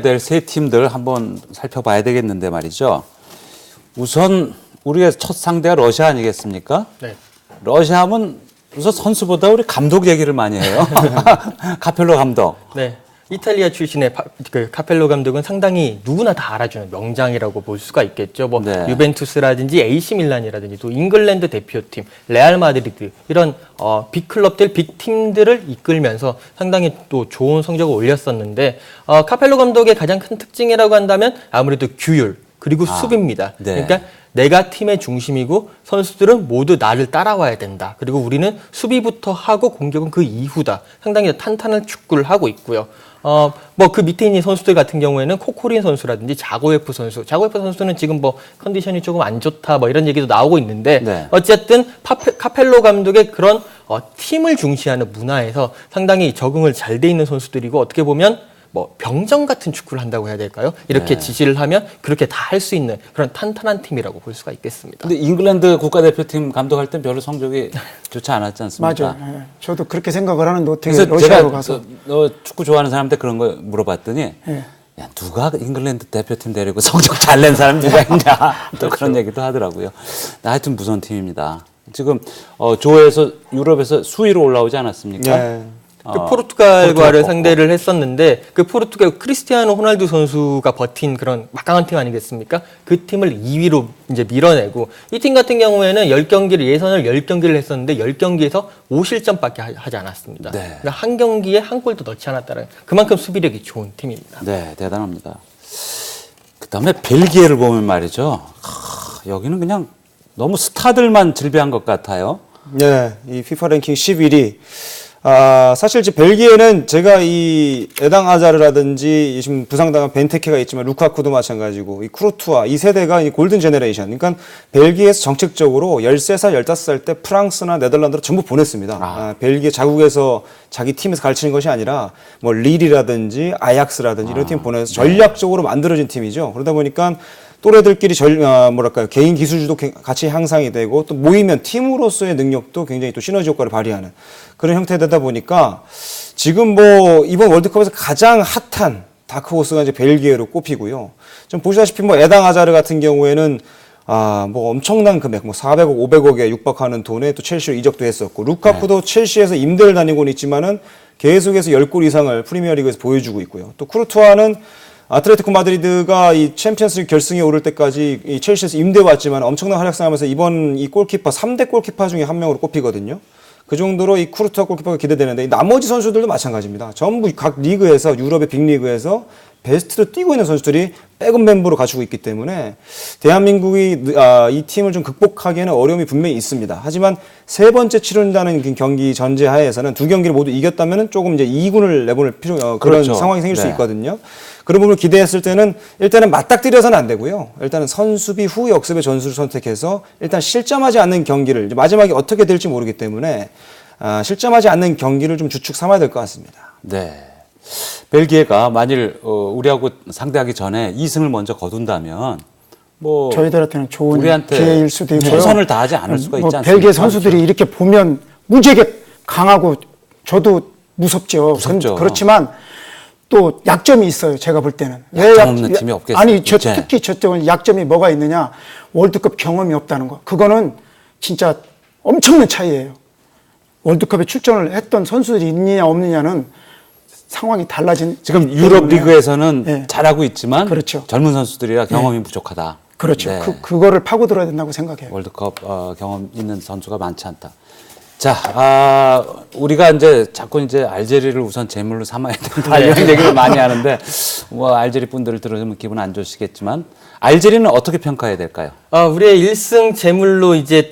될 세 팀들 한번 살펴봐야 되겠는데 말이죠. 우선 우리의 첫 상대가 러시아 아니겠습니까? 네. 러시아 하면 우선 선수보다 우리 감독 얘기를 많이 해요. 카펠로 감독. 네. 이탈리아 출신의 카펠로 감독은 상당히 누구나 다 알아주는 명장이라고 볼 수가 있겠죠. 뭐 네. 유벤투스라든지 AC 밀란이라든지 또 잉글랜드 대표팀, 레알 마드리드 이런 빅클럽들, 빅팀들을 이끌면서 상당히 또 좋은 성적을 올렸었는데 카펠로 감독의 가장 큰 특징이라고 한다면 아무래도 규율 그리고 수비입니다. 네. 그러니까 내가 팀의 중심이고 선수들은 모두 나를 따라와야 된다. 그리고 우리는 수비부터 하고 공격은 그 이후다. 상당히 탄탄한 축구를 하고 있고요. 뭐 그 밑에 있는 선수들 같은 경우에는 코코린 선수라든지 자고예프 선수는 지금 뭐 컨디션이 조금 안 좋다 뭐 이런 얘기도 나오고 있는데 네. 어쨌든 카펠로 감독의 그런 팀을 중시하는 문화에서 상당히 적응을 잘 돼 있는 선수들이고 어떻게 보면 뭐 병정 같은 축구를 한다고 해야 될까요? 이렇게 네. 지시를 하면 그렇게 다 할 수 있는 그런 탄탄한 팀이라고 볼 수가 있겠습니다. 근데 잉글랜드 국가대표팀 감독할 땐 별로 성적이 좋지 않았지 않습니까? 맞아요. 예. 저도 그렇게 생각을 하는데 어떻게 그래서 러시아로 제가 가서 너 축구 좋아하는 사람한테 그런 거 물어봤더니 예. 야, 누가 잉글랜드 대표팀 데리고 성적 잘 낸 사람 누가 있냐 또 그런 얘기도 하더라고요. 하여튼 무서운 팀입니다. 지금 조에서 유럽에서 수위로 올라오지 않았습니까? 예. 그 포르투갈과를 상대를 했었는데 그 포르투갈 크리스티아노 호날두 선수가 버틴 그런 막강한 팀 아니겠습니까? 그 팀을 2위로 이제 밀어내고 이 팀 같은 경우에는 10경기를 예선을 10경기를 했었는데 10경기에서 5실점밖에 하지 않았습니다. 네. 그러니까 한 경기에 한 골도 넣지 않았다는 그만큼 수비력이 좋은 팀입니다. 네, 대단합니다. 그다음에 벨기에를 보면 말이죠. 여기는 그냥 너무 스타들만 즐비한 것 같아요. 네, 이 FIFA 랭킹 11위. 사실 이제 벨기에는 제가 이 에당 아자르라든지 지금 부상당한 벤테케가 있지만 루카쿠도 마찬가지고 이 쿠르투아 이 세대가 이 골든 제너레이션. 그러니까 벨기에에서 정책적으로 13살, 15살 때 프랑스나 네덜란드로 전부 보냈습니다. 벨기에 자국에서 자기 팀에서 가르치는 것이 아니라 뭐 릴이라든지 아약스라든지 이런 팀 보내서 전략적으로 만들어진 팀이죠. 그러다 보니까 또래들끼리 개인 기술주도 같이 향상이 되고 또 모이면 팀으로서의 능력도 굉장히 또 시너지 효과를 발휘하는 그런 형태되다 보니까 지금 뭐 이번 월드컵에서 가장 핫한 다크호스가 이제 벨기에로 꼽히고요. 좀 보시다시피 뭐 에당 아자르 같은 경우에는 뭐 엄청난 금액, 뭐 400억, 500억에 육박하는 돈에 또 첼시로 이적도 했었고 루카쿠도 첼시에서 임대를 다니고는 있지만은 계속해서 10골 이상을 프리미어리그에서 보여주고 있고요. 또 쿠르투아는 아틀레티코 마드리드가 이 챔피언스리그 결승에 오를 때까지 이 첼시에서 임대 왔지만 엄청난 활약상하면서 이번 이 골키퍼 3대 골키퍼 중에 한 명으로 꼽히거든요. 그 정도로 이 쿠르투아 골키퍼가 기대되는데 나머지 선수들도 마찬가지입니다. 전부 각 리그에서 유럽의 빅리그에서 베스트로 뛰고 있는 선수들이 백업 멤버로 갖추고 있기 때문에 대한민국이 이 팀을 좀 극복하기에는 어려움이 분명히 있습니다. 하지만 세 번째 치른다는 경기 전제하에서는 두 경기를 모두 이겼다면 조금 이제 2군을 내보낼 그런 그렇죠. 상황이 생길 수 네. 있거든요. 그런 부분을 기대했을 때는 일단은 맞닥뜨려서는 안 되고요. 일단은 선수비 후 역습의 전술을 선택해서 일단 실점하지 않는 경기를 마지막에 어떻게 될지 모르기 때문에 실점하지 않는 경기를 좀 주축 삼아야 될 것 같습니다. 네. 벨기에가 만일 우리하고 상대하기 전에 2승을 먼저 거둔다면 뭐 저희들한테는 좋은 우리한테 기회일 수도 있고요. 최선을 다하지 않을 수가 있지 않습니까? 벨기에 선수들이 이렇게 보면 무지하게 강하고 저도 무섭죠. 무섭죠. 그렇지만 또 약점이 있어요. 제가 볼 때는. 약점 없는 팀이 없겠어요. 아니, 특히 저쪽은 약점이 뭐가 있느냐. 월드컵 경험이 없다는 거. 그거는 진짜 엄청난 차이예요. 월드컵에 출전을 했던 선수들이 있느냐 없느냐는 상황이 달라진. 지금 유럽 때문에. 리그에서는 네. 잘하고 있지만 그렇죠. 젊은 선수들이라 경험이 부족하다. 그렇죠. 네. 그거를 파고들어야 된다고 생각해요. 월드컵 경험 있는 선수가 많지 않다. 자, 우리가 이제 자꾸 이제 알제리를 우선 제물로 삼아야 된다 이런 얘기를 많이 하는데 뭐 알제리 분들을 들으면 기분 안 좋으시겠지만 알제리는 어떻게 평가해야 될까요? 우리의 1승 제물로 이제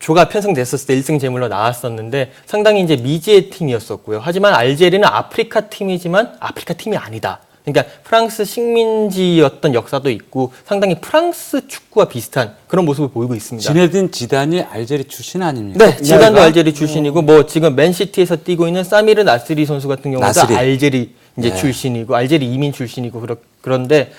조가 편성됐었을 때 1승 제물로 나왔었는데 상당히 이제 미지의 팀이었었고요. 하지만 알제리는 아프리카 팀이지만 아프리카 팀이 아니다. 그러니까 프랑스 식민지였던 역사도 있고 상당히 프랑스 축구와 비슷한 그런 모습을 보이고 있습니다. 지네딘 지단이 알제리 출신 아닙니까? 네, 지단도 알제리 출신이고 뭐 지금 맨시티에서 뛰고 있는 사미르 나스리 선수 같은 경우도 나스리. 알제리 이제 출신이고 알제리 이민 출신이고 그런데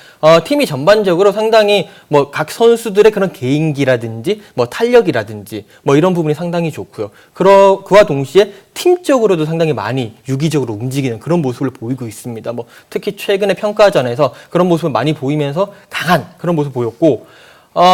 팀이 전반적으로 상당히 뭐 각 선수들의 그런 개인기라든지 뭐 탄력이라든지 뭐 이런 부분이 상당히 좋고요. 그와 동시에 팀적으로도 상당히 많이 유기적으로 움직이는 그런 모습을 보이고 있습니다. 뭐 특히 최근의 평가전에서 그런 모습을 많이 보이면서 강한 그런 모습을 보였고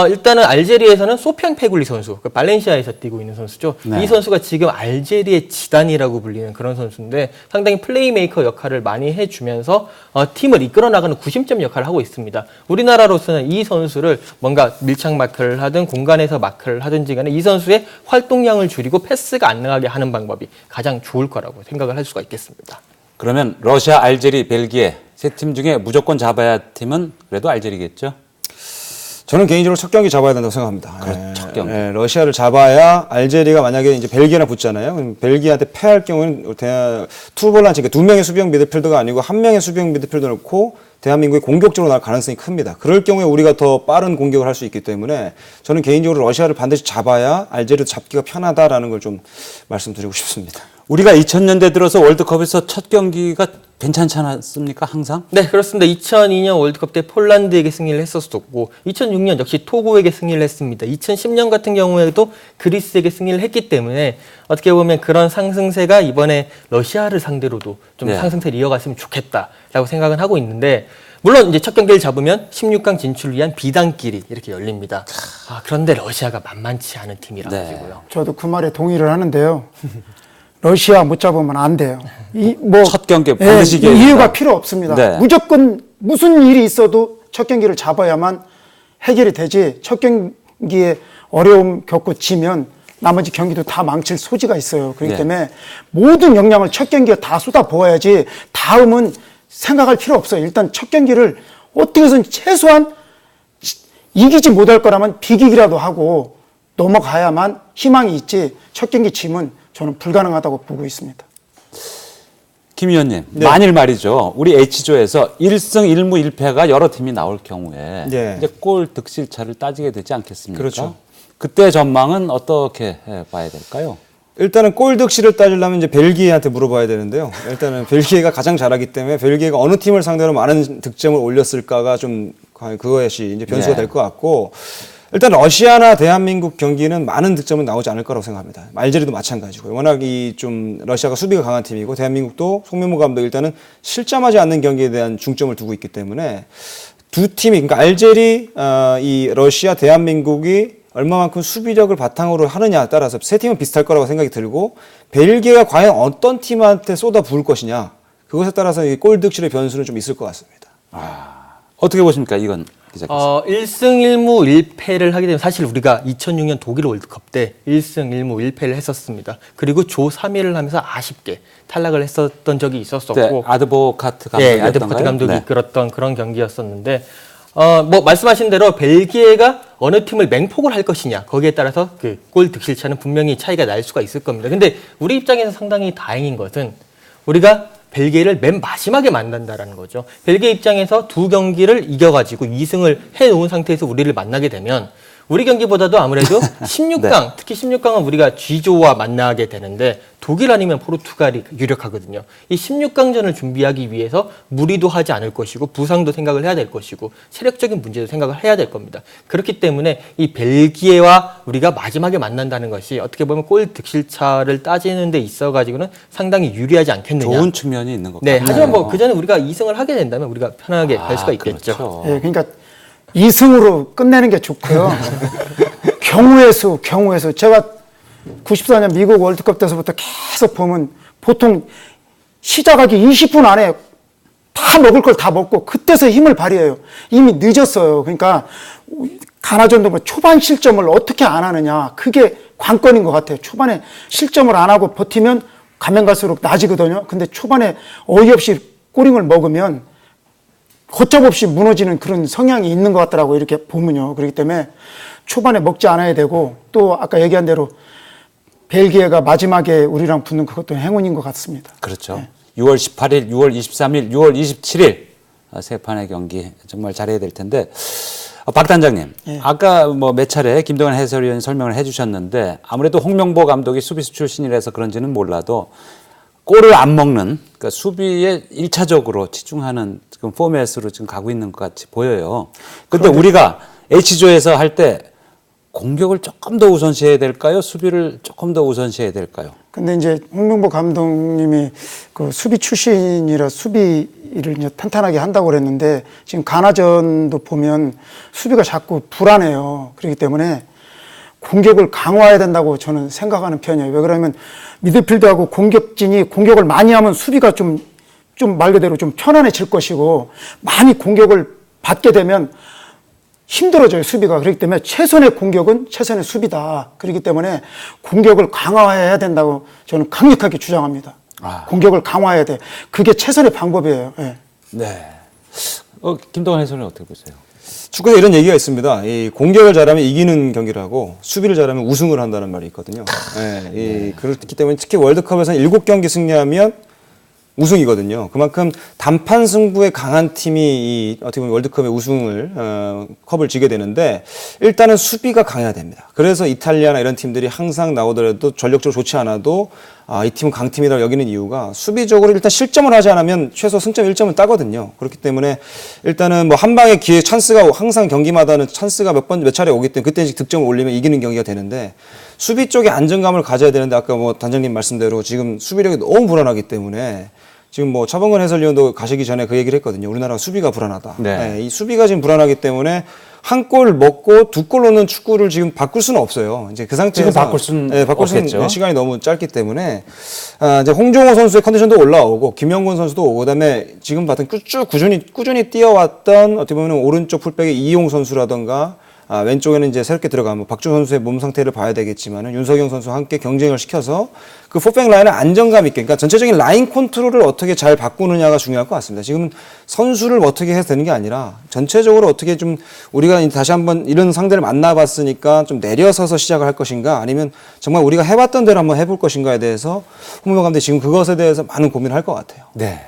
일단은 알제리에서는 소피안 페굴리 선수, 그 발렌시아에서 뛰고 있는 선수죠. 네. 이 선수가 지금 알제리의 지단이라고 불리는 그런 선수인데 상당히 플레이메이커 역할을 많이 해주면서 팀을 이끌어 나가는 구심점 역할을 하고 있습니다. 우리나라로서는 이 선수를 뭔가 밀착 마크를 하든 공간에서 마크를 하든지 간에 이 선수의 활동량을 줄이고 패스가 안 나가게 하는 방법이 가장 좋을 거라고 생각을 할 수가 있겠습니다. 그러면 러시아, 알제리, 벨기에 세 팀 중에 무조건 잡아야 할 팀은 그래도 알제리겠죠? 저는 개인적으로 첫 경기 잡아야 된다고 생각합니다. 첫 경기. 러시아를 잡아야 알제리가 만약에 이제 벨기에랑 붙잖아요. 그럼 벨기에한테 패할 경우는 투볼란치, 그러니까 두 명의 수비형 미드필더가 아니고 한 명의 수비형 미드필더 넣고 대한민국이 공격적으로 나갈 가능성이 큽니다. 그럴 경우에 우리가 더 빠른 공격을 할 수 있기 때문에 저는 개인적으로 러시아를 반드시 잡아야 알제리도 잡기가 편하다라는 걸 좀 말씀드리고 싶습니다. 우리가 2000년대 들어서 월드컵에서 첫 경기가 괜찮지 않았습니까? 항상? 네, 그렇습니다. 2002년 월드컵 때 폴란드에게 승리를 했었고 2006년 역시 토고에게 승리를 했습니다. 2010년 같은 경우에도 그리스에게 승리를 했기 때문에 어떻게 보면 그런 상승세가 이번에 러시아를 상대로도 좀 상승세를 이어갔으면 좋겠다라고 생각은 하고 있는데 물론 이제 첫 경기를 잡으면 16강 진출을 위한 비단길이 이렇게 열립니다. 그런데 러시아가 만만치 않은 팀이라 가지고요. 저도 그 말에 동의를 하는데요. 러시아 못 잡으면 안 돼요. 첫 경기에 반드시 이겨야 이유가 된다. 필요 없습니다. 네. 무조건 무슨 일이 있어도 첫 경기를 잡아야만 해결이 되지. 첫 경기에 어려움 겪고 지면 나머지 경기도 다 망칠 소지가 있어요. 그렇기 때문에 모든 역량을 첫 경기에 다 쏟아부어야지 다음은 생각할 필요 없어요. 일단 첫 경기를 어떻게 해서든 최소한 이기지 못할 거라면 비기기라도 하고 넘어가야만 희망이 있지 첫 경기 짐은 저는 불가능하다고 보고 있습니다. 김 의원님, 만일 말이죠. 우리 H조에서 1승 1무 1패가 여러 팀이 나올 경우에 이제 골 득실차를 따지게 되지 않겠습니까? 그렇죠. 그때 전망은 어떻게 봐야 될까요? 일단은 골 득실을 따지려면 이제 벨기에한테 물어봐야 되는데요. 일단은 벨기에가 가장 잘하기 때문에 벨기에가 어느 팀을 상대로 많은 득점을 올렸을까가 좀 그것이 이제 변수가 될 것 같고 일단 러시아나 대한민국 경기는 많은 득점은 나오지 않을 거라고 생각합니다. 알제리도 마찬가지고요. 워낙 이 좀 러시아가 수비가 강한 팀이고 대한민국도 송명무 감독이 일단은 실점하지 않는 경기에 대한 중점을 두고 있기 때문에 두 팀이 그러니까 알제리, 이 러시아, 대한민국이 얼마만큼 수비력을 바탕으로 하느냐에 따라서 세 팀은 비슷할 거라고 생각이 들고 벨기에가 과연 어떤 팀한테 쏟아 부을 것이냐 그것에 따라서 이 골 득실의 변수는 좀 있을 것 같습니다. 어떻게 보십니까, 이건 기자께서? 1승 1무 1패를 하게 되면 사실 우리가 2006년 독일 월드컵 때 1승 1무 1패를 했었습니다. 그리고 조 3위를 하면서 아쉽게 탈락을 했었던 적이 있었었고 아드보카트 감독이 아드보카트 감독이 이끌었던 그런 경기였었는데 뭐 말씀하신 대로 벨기에가 어느 팀을 맹폭을 할 것이냐 거기에 따라서 그 골 득실차는 분명히 차이가 날 수가 있을 겁니다. 근데 우리 입장에서 상당히 다행인 것은 우리가 벨기에를 맨 마지막에 만난다라는 거죠. 벨기에 입장에서 두 경기를 이겨가지고 2승을 해놓은 상태에서 우리를 만나게 되면 우리 경기보다도 아무래도 16강, 특히 16강은 우리가 G조와 만나게 되는데 독일 아니면 포르투갈이 유력하거든요. 이 16강전을 준비하기 위해서 무리도 하지 않을 것이고 부상도 생각을 해야 될 것이고 체력적인 문제도 생각을 해야 될 겁니다. 그렇기 때문에 이 벨기에와 우리가 마지막에 만난다는 것이 어떻게 보면 골 득실차를 따지는 데 있어가지고는 상당히 유리하지 않겠느냐. 좋은 측면이 있는 것 네, 같아요. 하지만 뭐 그전에 우리가 2승을 하게 된다면 우리가 편하게 갈 수가 있겠죠. 그렇죠. 예, 그러니까 2승으로 끝내는 게 좋고요. 경우의 수. 제가 94년 미국 월드컵 때서부터 계속 보면 보통 시작하기 20분 안에 다 먹을 걸 다 먹고 그때서 힘을 발휘해요. 이미 늦었어요. 그러니까 가나전도 뭐 초반 실점을 어떻게 안 하느냐. 그게 관건인 것 같아요. 초반에 실점을 안 하고 버티면 가면 갈수록 나아지거든요. 근데 초반에 어이없이 꼬링을 먹으면 걷잡없이 무너지는 그런 성향이 있는 것 같더라고요. 이렇게 보면요. 그렇기 때문에 초반에 먹지 않아야 되고 또 아까 얘기한 대로 벨기에가 마지막에 우리랑 붙는 그것도 행운인 것 같습니다. 그렇죠. 6월 18일, 6월 23일, 6월 27일 세 판의 경기 정말 잘해야 될 텐데 박 단장님, 아까 뭐 몇 차례 김동현 해설위원이 설명을 해주셨는데 아무래도 홍명보 감독이 수비수 출신이라서 그런지는 몰라도 골을 안 먹는, 그러니까 수비에 1차적으로 치중하는 지금 포맷으로 지금 가고 있는 것 같이 보여요. 근데 우리가 H조에서 할 때 공격을 조금 더 우선시해야 될까요? 수비를 조금 더 우선시해야 될까요? 근데 이제 홍명보 감독님이 그 수비 출신이라 수비를 이제 탄탄하게 한다고 그랬는데 지금 가나전도 보면 수비가 자꾸 불안해요. 그렇기 때문에 공격을 강화해야 된다고 저는 생각하는 편이에요. 왜 그러면 미드필드하고 공격진이 공격을 많이 하면 수비가 좀 말 그대로 좀 편안해질 것이고 많이 공격을 받게 되면 힘들어져요, 수비가. 그렇기 때문에 최선의 공격은 최선의 수비다. 그렇기 때문에 공격을 강화해야 된다고 저는 강력하게 주장합니다. 공격을 강화해야 돼. 그게 최선의 방법이에요. 예. 네. 김동완 해설은 어떻게 보세요? 축구에 이런 얘기가 있습니다. 이 공격을 잘하면 이기는 경기라고 수비를 잘하면 우승을 한다는 말이 있거든요. 그렇기 때문에 특히 월드컵에서는 7경기 승리하면 우승이거든요. 그만큼 단판 승부에 강한 팀이 어떻게 보면 월드컵의 우승을 컵을 쥐게 되는데 일단은 수비가 강해야 됩니다. 그래서 이탈리아나 이런 팀들이 항상 나오더라도 전력적으로 좋지 않아도 이 팀은 강팀이라고 여기는 이유가 수비적으로 일단 실점을 하지 않으면 최소 승점 1점은 따거든요. 그렇기 때문에 일단은 뭐 한 방의 기회 찬스가 항상 경기마다는 찬스가 몇 차례 오기 때문에 그때 득점을 올리면 이기는 경기가 되는데 수비 쪽에 안정감을 가져야 되는데 아까 뭐 단장님 말씀대로 지금 수비력이 너무 불안하기 때문에 지금 뭐 차범근 해설위원도 가시기 전에 그 얘기를 했거든요. 우리나라 수비가 불안하다. 네. 이 수비가 지금 불안하기 때문에 한 골 먹고 2골 넣는 축구를 지금 바꿀 수는 없어요. 이제 그 상태에서 지금 바꿀 수는 없겠죠. 시간이 너무 짧기 때문에 이제 홍종호 선수의 컨디션도 올라오고 김영권 선수도 오고 그다음에 지금 봤던 쭉 꾸준히 뛰어왔던 어떻게 보면 오른쪽 풀백의 이용 선수라던가 왼쪽에는 이제 새롭게 들어가면 박주 선수의 몸 상태를 봐야 되겠지만은 윤석영 선수와 함께 경쟁을 시켜서 그 포백 라인을 안정감 있게, 그러니까 전체적인 라인 컨트롤을 어떻게 잘 바꾸느냐가 중요할 것 같습니다. 지금 선수를 어떻게 해서 되는 게 아니라 전체적으로 어떻게 좀 우리가 다시 한번 이런 상대를 만나봤으니까 좀 내려서서 시작을 할 것인가 아니면 정말 우리가 해봤던 대로 한번 해볼 것인가에 대해서 홍명보 감독이 지금 그것에 대해서 많은 고민을 할 것 같아요. 네.